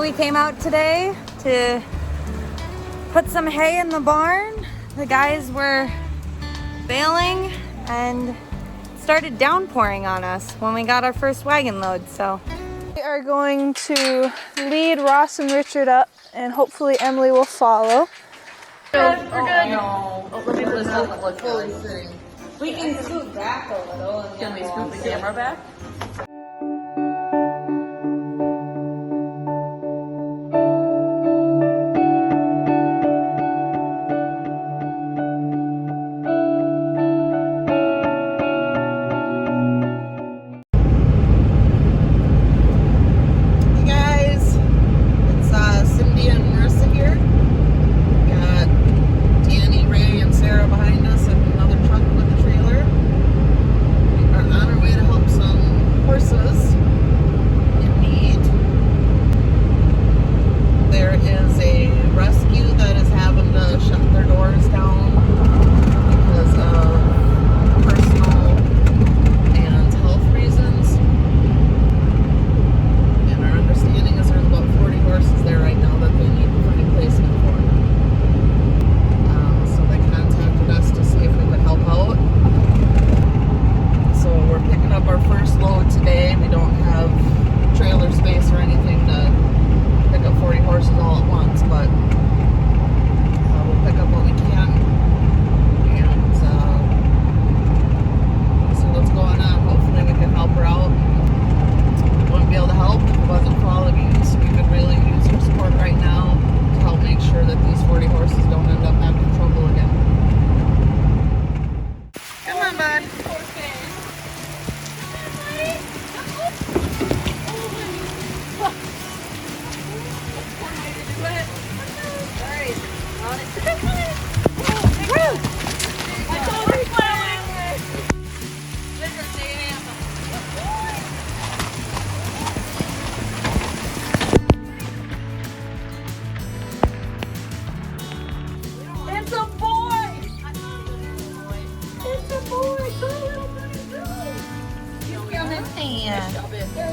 we came out today to put some hay in the barn. The guys were bailing and started downpouring on us when we got our first wagon load, so. We are going to lead Ross and Richard up, and hopefully Emily will follow. We're good. No. Oh, let me put this on fully sitting. We can scoot back a little. And can we scoot the camera back?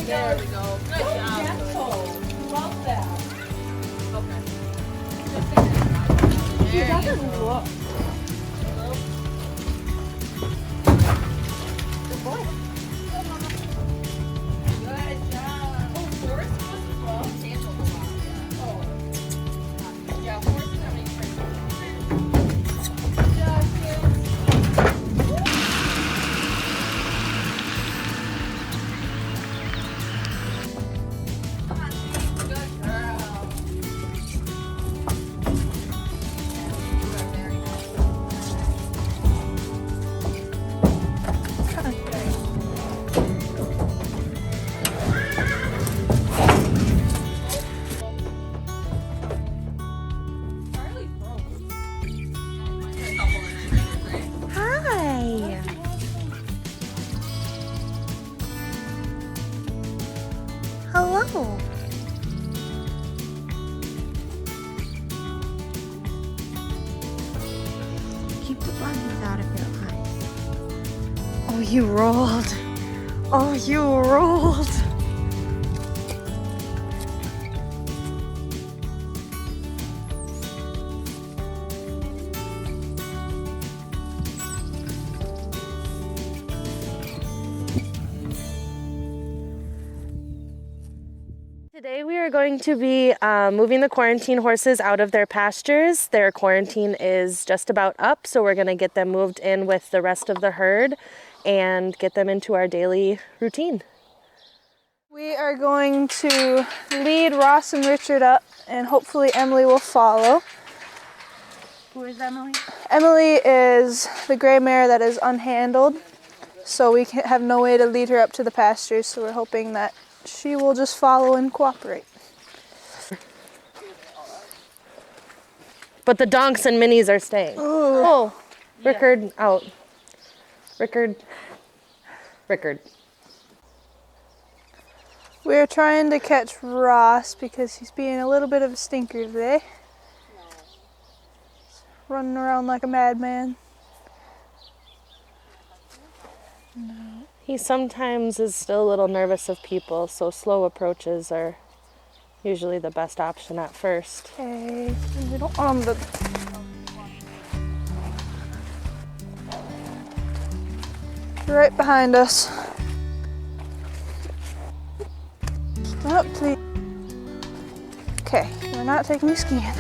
There we go. Good job. Gentle. Love that. Okay. He doesn't look. Good boy. Good job. Oh, Forrest was as well. Gentle was well. Oh. Yeah, Forrest is having Good job, kids. Hello. Keep the bunnies out of your eyes. Oh, you rolled. Oh, you rolled. Today we are going to be moving the quarantine horses out of their pastures. Their quarantine is just about up, so we're going to get them moved in with the rest of the herd and get them into our daily routine. We are going to lead Ross and Richard up, and hopefully Emily will follow. Who is Emily? Emily is the gray mare that is unhandled, so we have no way to lead her up to the pastures, so we're hoping that she will just follow and cooperate. But the donks and minis are staying. Ooh. Oh, Rickard out. Rickard. We're trying to catch Ross because he's being a little bit of a stinker today. Running around like a madman. No. He sometimes is still a little nervous of people, so slow approaches are usually the best option at first. Okay, we don't want them to... Right behind us. Up, please. Okay, we're not taking a scan.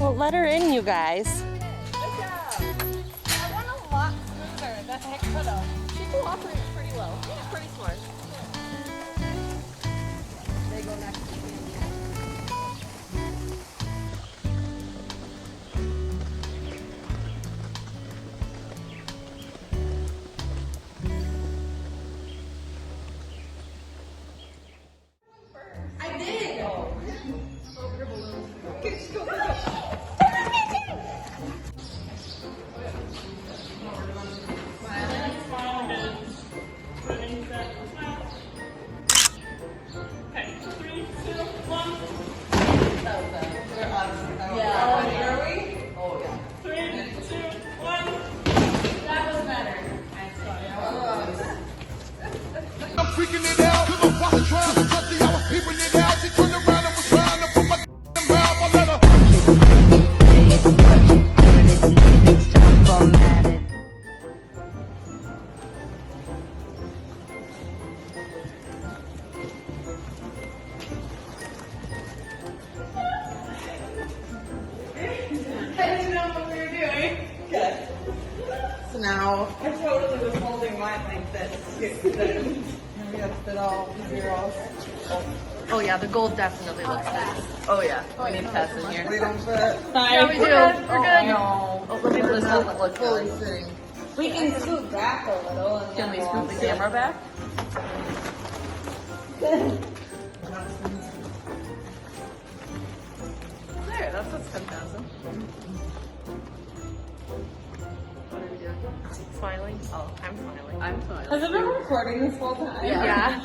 Well, let her in, you guys. Good job. That went a lot smoother than it could have. She cooperated pretty well. Yeah, pretty smart. They go next to I'm freaking it out. I'm walking trying to touch I was peeping it out. She turned around and was trying to put my mouth. I let her. I didn't know what we were doing. Good. So now I totally was holding mine like this. And we have to fit all zeros. Oh yeah, the gold definitely looks nice. Oh yeah, we need Tess in here. We don't fit. Yeah, we do. We're good. No. Oh, let me put this up. Look Fully good. fitting. We can scoot back a little. And Can we then scoot the camera back? There, that's what's 10,000. What are we doing? Smiling? Oh, I'm smiling. I'm smiling. Has it been recording this whole time? Yeah.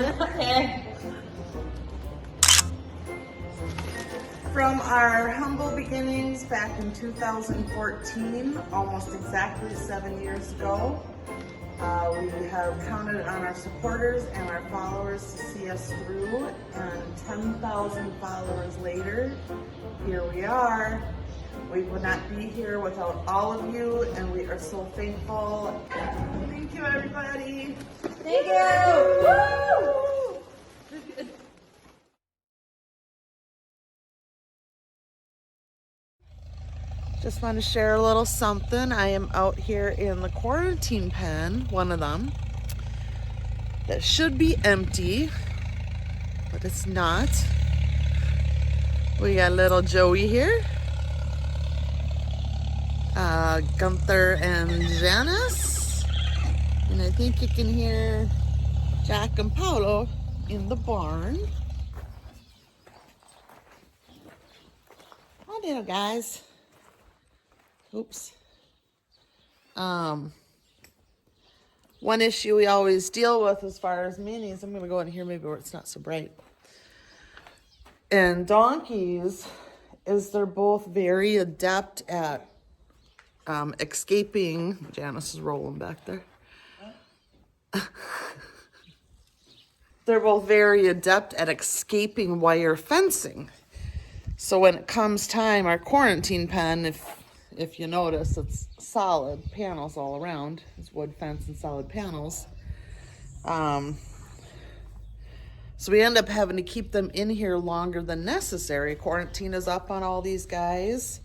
From our humble beginnings back in 2014, almost exactly 7 years ago, we have counted on our supporters and our followers to see us through, and 10,000 followers later, here we are. We would not be here without all of you, and we are so thankful. Thank you, everybody. Thank you. Woo! Just want to share a little something. I am out here in the quarantine pen, one of them, that should be empty, but it's not. We got little Joey here, Gunther and Janice, and I think you can hear Jack and Paolo in the barn. Hi, little guys. Oops. One issue we always deal with as far as minis, I'm going to go in here maybe where it's not so bright, and donkeys, is they're both very adept at escaping. Janice is rolling back there. They're both very adept at escaping wire fencing. So when it comes time, our quarantine pen, if you notice, it's solid panels all around. It's wood fence and solid panels. So we end up having to keep them in here longer than necessary. Quarantine is up on all these guys.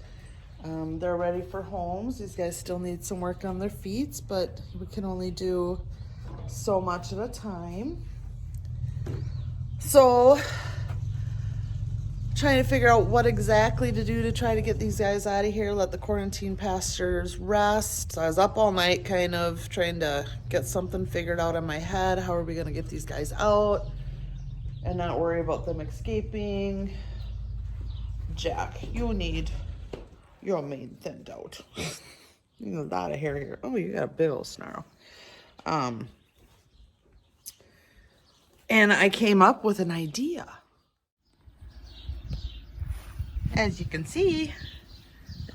They're ready for homes. These guys still need some work on their feet, but we can only do so much at a time. So, trying to figure out what exactly to do to try to get these guys out of here, let the quarantine pastors rest. So I was up all night kind of trying to get something figured out in my head. How are we going to get these guys out and not worry about them escaping? Jack, you need your mane thinned out. You need a lot of hair here. Oh, you got a big old snarl. And I came up with an idea. As you can see,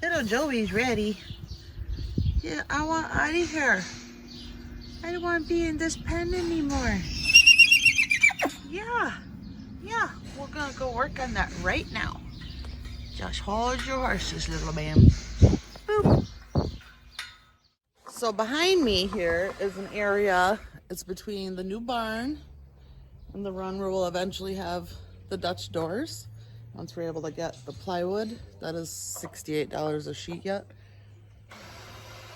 little Joey's ready. Yeah, I want out of here. I don't want to be in this pen anymore. Yeah, we're gonna go work on that right now. Just hold your horses, little man. Boop. So behind me here is an area, it's between the new barn and the run where we'll eventually have the Dutch doors. Once we're able to get the plywood, that is $68 a sheet yet.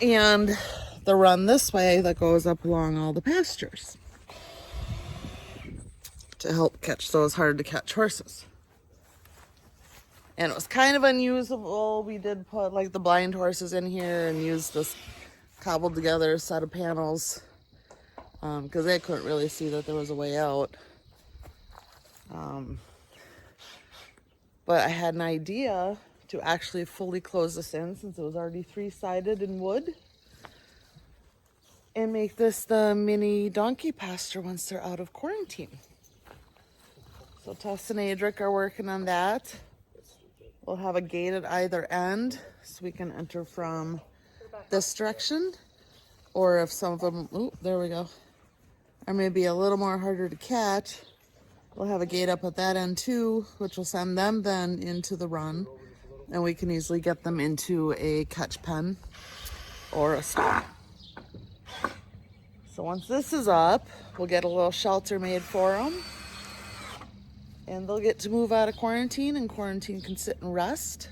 And the run this way that goes up along all the pastures to help catch those hard to catch horses. And it was kind of unusable. We did put like the blind horses in here and use this cobbled together set of panels because they couldn't really see that there was a way out. But I had an idea to actually fully close this in since it was already three-sided in wood and make this the mini donkey pasture once they're out of quarantine. So Tess and Adric are working on that. We'll have a gate at either end so we can enter from this direction, or if some of them, oh, there we go, are maybe a little more harder to catch, we'll have a gate up at that end too, which will send them then into the run, and we can easily get them into a catch pen or a stall. So once this is up, we'll get a little shelter made for them, and they'll get to move out of quarantine, and quarantine can sit and rest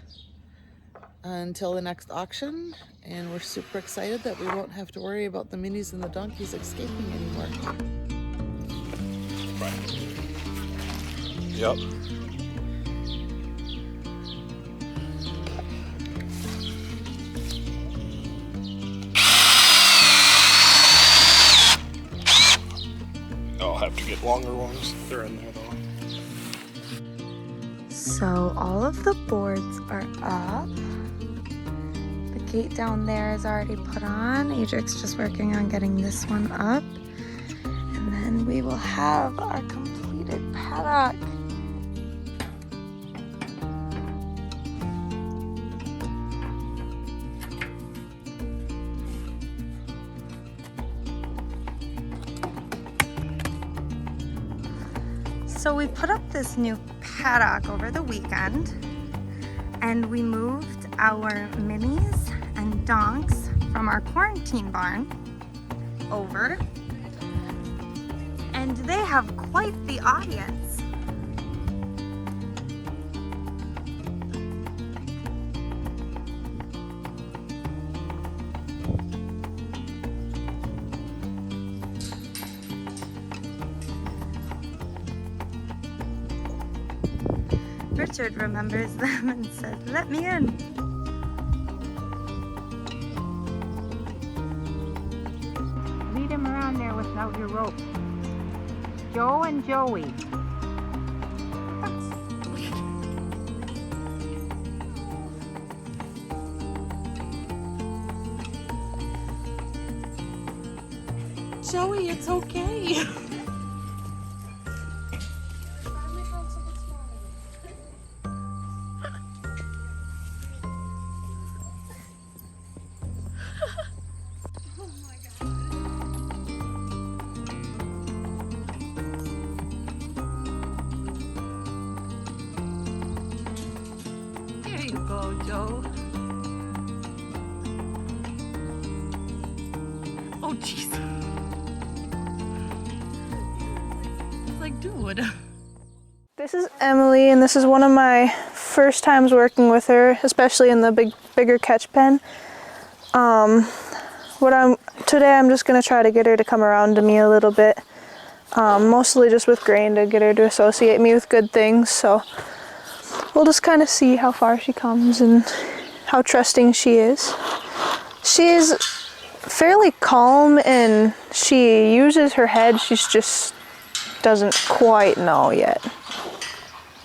until the next auction. And we're super excited that we won't have to worry about the minis and the donkeys escaping anymore. Right. Yep. I'll have to get longer ones. They're in there though. So all of the boards are up. The gate down there is already put on. Adric's just working on getting this one up. And then we will have our completed paddock. So we put up this new paddock over the weekend, and we moved our minis and donks from our quarantine barn over, and they have quite the audience. Richard remembers them and says, "Let me in." Lead him around there without your rope. Joe and Joey. Joey, it's okay. Go, Joe. Oh, jeez. It's like, dude. This is Emily, and this is one of my first times working with her, especially in the bigger catch pen. Today I'm just gonna try to get her to come around to me a little bit. mostly just with grain to get her to associate me with good things. So we'll just kind of see how far she comes and how trusting she is. She's fairly calm and she uses her head. She's just doesn't quite know yet.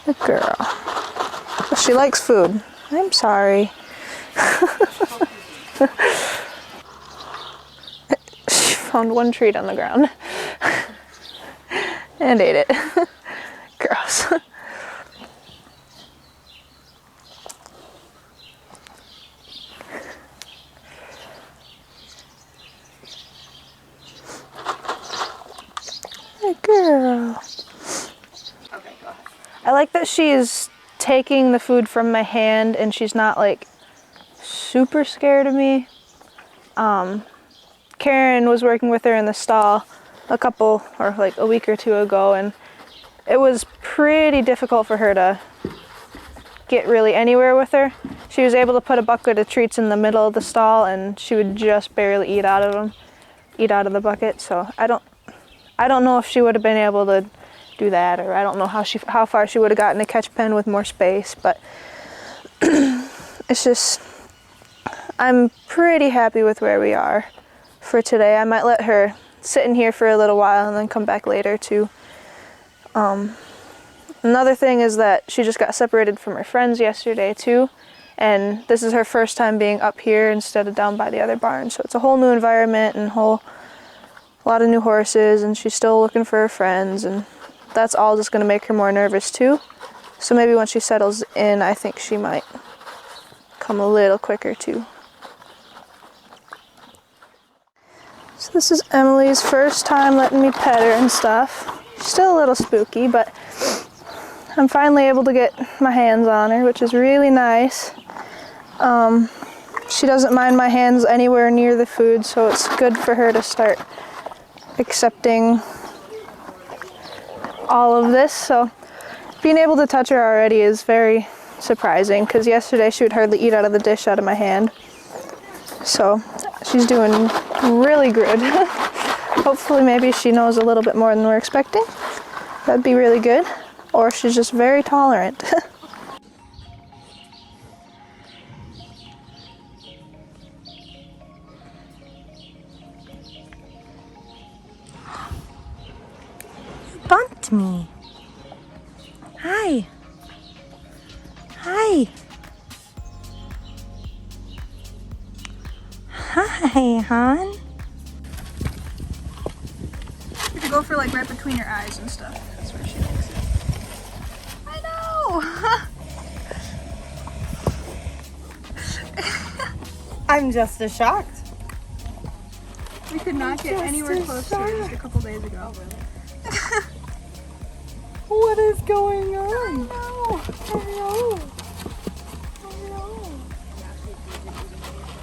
Good girl. But she likes food. I'm sorry. She found one treat on the ground and ate it. Gross. Good girl. Okay, go ahead. I like that she's taking the food from my hand and she's not like super scared of me. Karen was working with her in the stall a week or two ago, and it was pretty difficult for her to get really anywhere with her. She was able to put a bucket of treats in the middle of the stall and she would just barely eat out of the bucket. So I don't know if she would have been able to do that, or I don't know how far she would have gotten a catch pen with more space, but it's just, I'm pretty happy with where we are for today. I might let her sit in here for a little while and then come back later too. Another thing is that she just got separated from her friends yesterday too, and this is her first time being up here instead of down by the other barn, so it's a whole new environment and a lot of new horses, and she's still looking for her friends, and that's all just going to make her more nervous too. So maybe when she settles in, I think she might come a little quicker too. So this is Emily's first time letting me pet her and stuff. She's still a little spooky, but I'm finally able to get my hands on her, which is really nice. She doesn't mind my hands anywhere near the food, so it's good for her to start accepting all of this. So being able to touch her already is very surprising, because yesterday she would hardly eat out of the dish out of my hand. So she's doing really good. Hopefully maybe she knows a little bit more than we're expecting. That'd be really good. Or she's just very tolerant. Bumped me. Hi. Hi. Hi, hon. You could go for like right between your eyes and stuff. That's where she likes it. I know. I'm just as shocked. We could not get anywhere close to her just a couple days ago. What is going on? I know.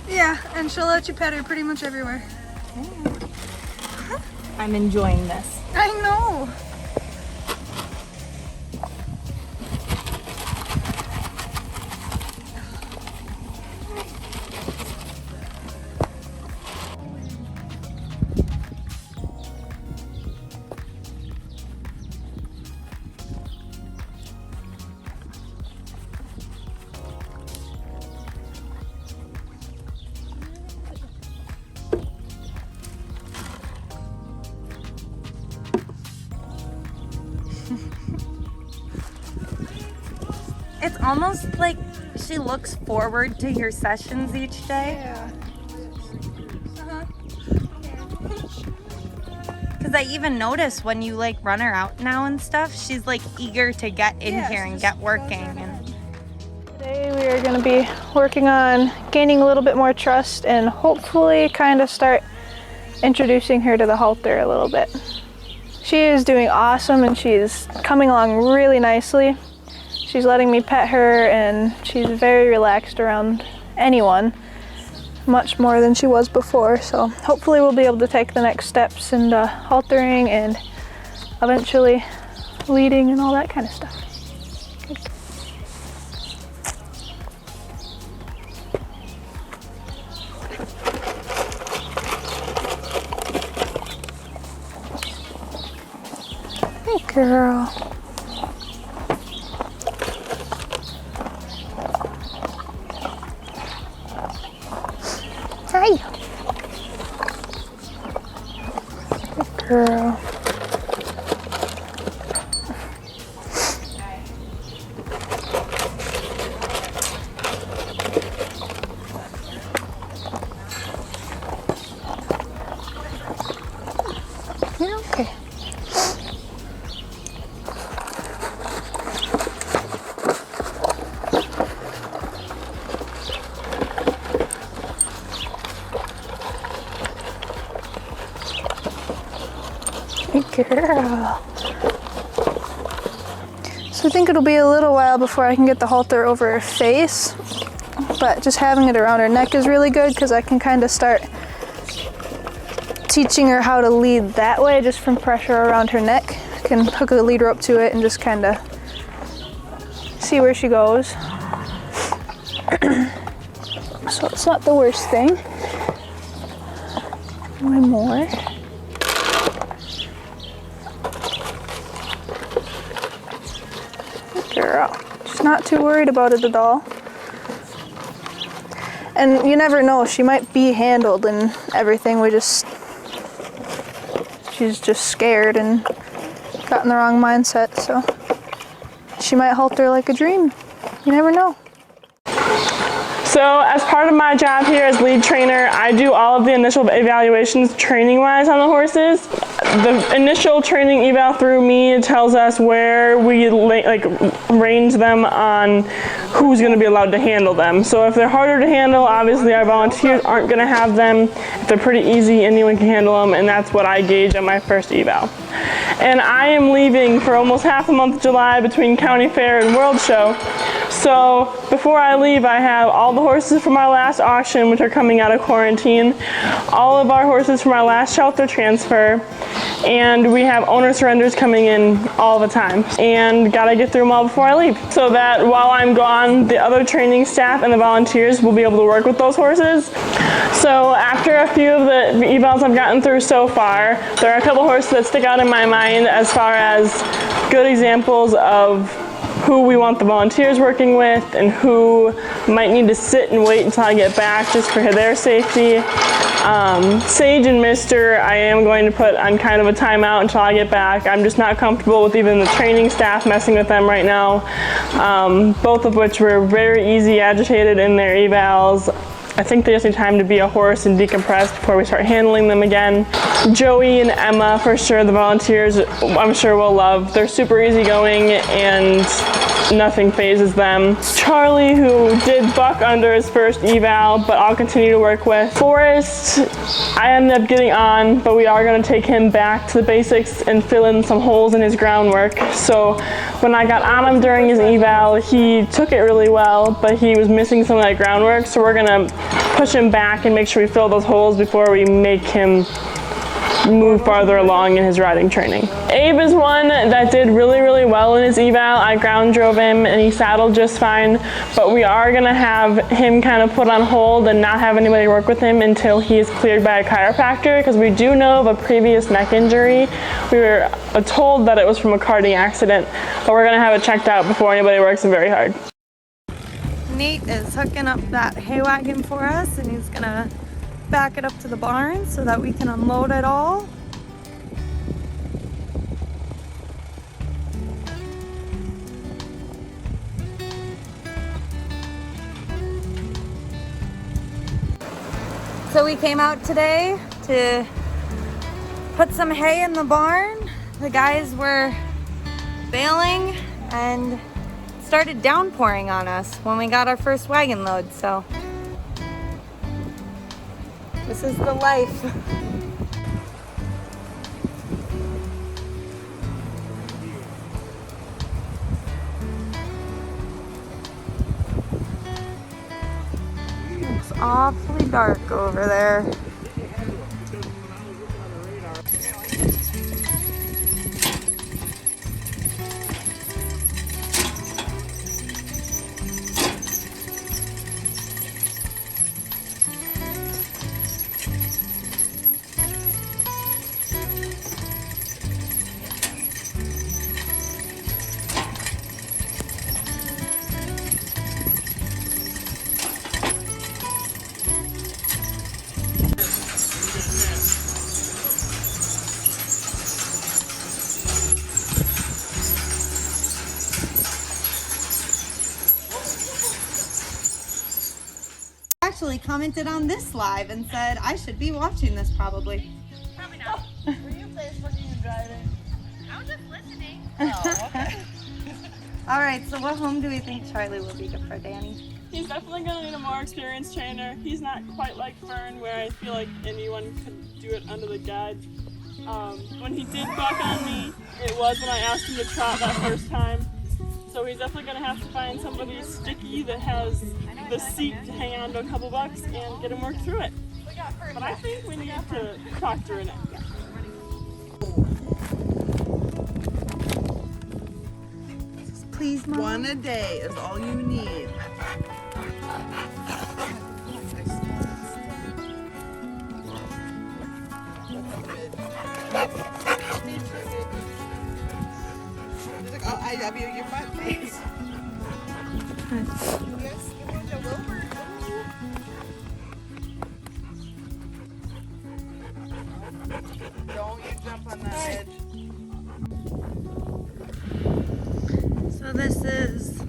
Yeah, and she'll let you pet her pretty much everywhere. I'm enjoying this. I know. It's almost like she looks forward to your sessions each day. Yeah. Because I even notice when you like run her out now and stuff, she's like eager to get in here and get working. And Today we are going to be working on gaining a little bit more trust and hopefully kind of start introducing her to the halter a little bit. She is doing awesome and she's coming along really nicely. She's letting me pet her and she's very relaxed around anyone, much more than she was before. So hopefully we'll be able to take the next steps into haltering and eventually leading and all that kind of stuff. Hey, girl. Hi. Good girl. You're okay. Good girl. So I think it'll be a little while before I can get the halter over her face, but just having it around her neck is really good because I can kind of start teaching her how to lead that way just from pressure around her neck. I can hook a lead rope to it and just kind of see where she goes. So it's not the worst thing. One more. Good girl. She's not too worried about it at all. And you never know, she might be handled and everything. She's just scared and got in the wrong mindset, so she might halter like a dream. You never know. So as part of my job here as lead trainer, I do all of the initial evaluations training-wise on the horses. The initial training eval through me tells us where we range them on who's going to be allowed to handle them. So if they're harder to handle, obviously our volunteers aren't going to have them. If they're pretty easy, anyone can handle them, and that's what I gauge on my first eval. And I am leaving for almost half the month of July between County Fair and World Show. So before I leave, I have all the horses from our last auction, which are coming out of quarantine, all of our horses from our last shelter transfer, and we have owner surrenders coming in all the time. And gotta get through them all before I leave, so that while I'm gone, the other training staff and the volunteers will be able to work with those horses. So after a few of the evals I've gotten through so far, there are a couple horses that stick out in my mind as far as good examples of who we want the volunteers working with and who might need to sit and wait until I get back just for their safety. Sage and Mister, I am going to put on kind of a timeout until I get back. I'm just not comfortable with even the training staff messing with them right now. Both of which were very easy agitated in their evals. I think they just need time to be a horse and decompress before we start handling them again. Joey and Emma, for sure, the volunteers, I'm sure will love. They're super easygoing and nothing phases them. Charlie, who did buck under his first eval, but I'll continue to work with. Forrest, I ended up getting on, but we are going to take him back to the basics and fill in some holes in his groundwork. So when I got on him during his eval, he took it really well, but he was missing some of that groundwork, so we're going to push him back and make sure we fill those holes before we make him move farther along in his riding training. Abe is one that did really, really well in his eval. I ground drove him and he saddled just fine, but we are gonna have him kind of put on hold and not have anybody work with him until he is cleared by a chiropractor, because we do know of a previous neck injury. We were told that it was from a karting accident, but we're gonna have it checked out before anybody works him very hard. Nate is hooking up that hay wagon for us, and he's gonna back it up to the barn so that we can unload it all. So we came out today to put some hay in the barn. The guys were baling and started downpouring on us when we got our first wagon load, so this is the life. It's awfully dark over there. actually commented on this live and said I should be watching this probably. Probably not. Were you Facebooking and driving? I was just listening. Oh, okay. All right, so what home do we think Charlie will be good for, Danny? He's definitely going to need a more experienced trainer. He's not quite like Fern, where I feel like anyone could do it under the guide. When he did buck on me, it was when I asked him to trot that first time. So he's definitely going to have to find somebody sticky that has the seat to hang on to a couple bucks and get him worked through it. But I think we need to talk to Renee. Please, Mom. One a day is all you need. Oh, I love you, your butt face. Don't you jump on that edge. So this is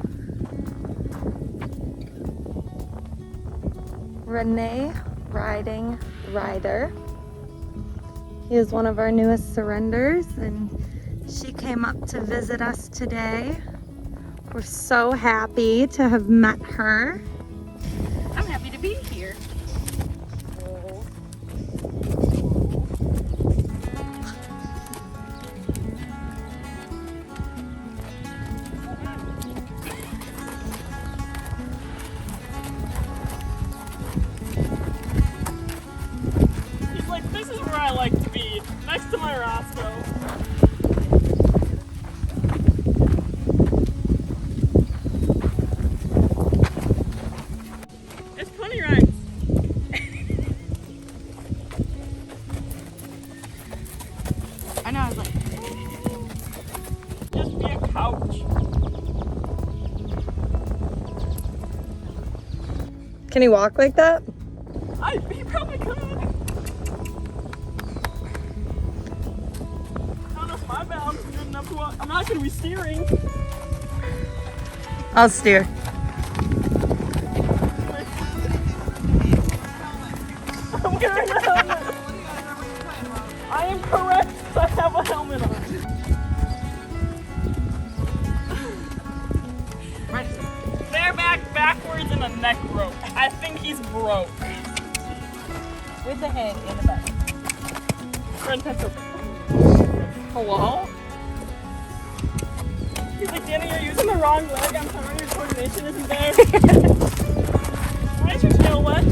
Renee riding Ryder. He is one of our newest surrenders and she came up to visit us today. We're so happy to have met her. I'm happy to be here. He's like, this is where I like to be, next to my Roscoe. It's pony rides. I know, I was like, Just be a couch. Can he walk like that? He probably could. I don't know if my balance is good enough to walk. I'm not going to be steering. I'll steer. I'm wearing a helmet. I am correct. I have a helmet on. Bareback, backwards, and a neck rope. I think he's broke. with the head in the back. Friend pencil. Hello? He's like, Danny, you're using the wrong leg. I'm sorry, your coordination isn't there. Why is your tail wet?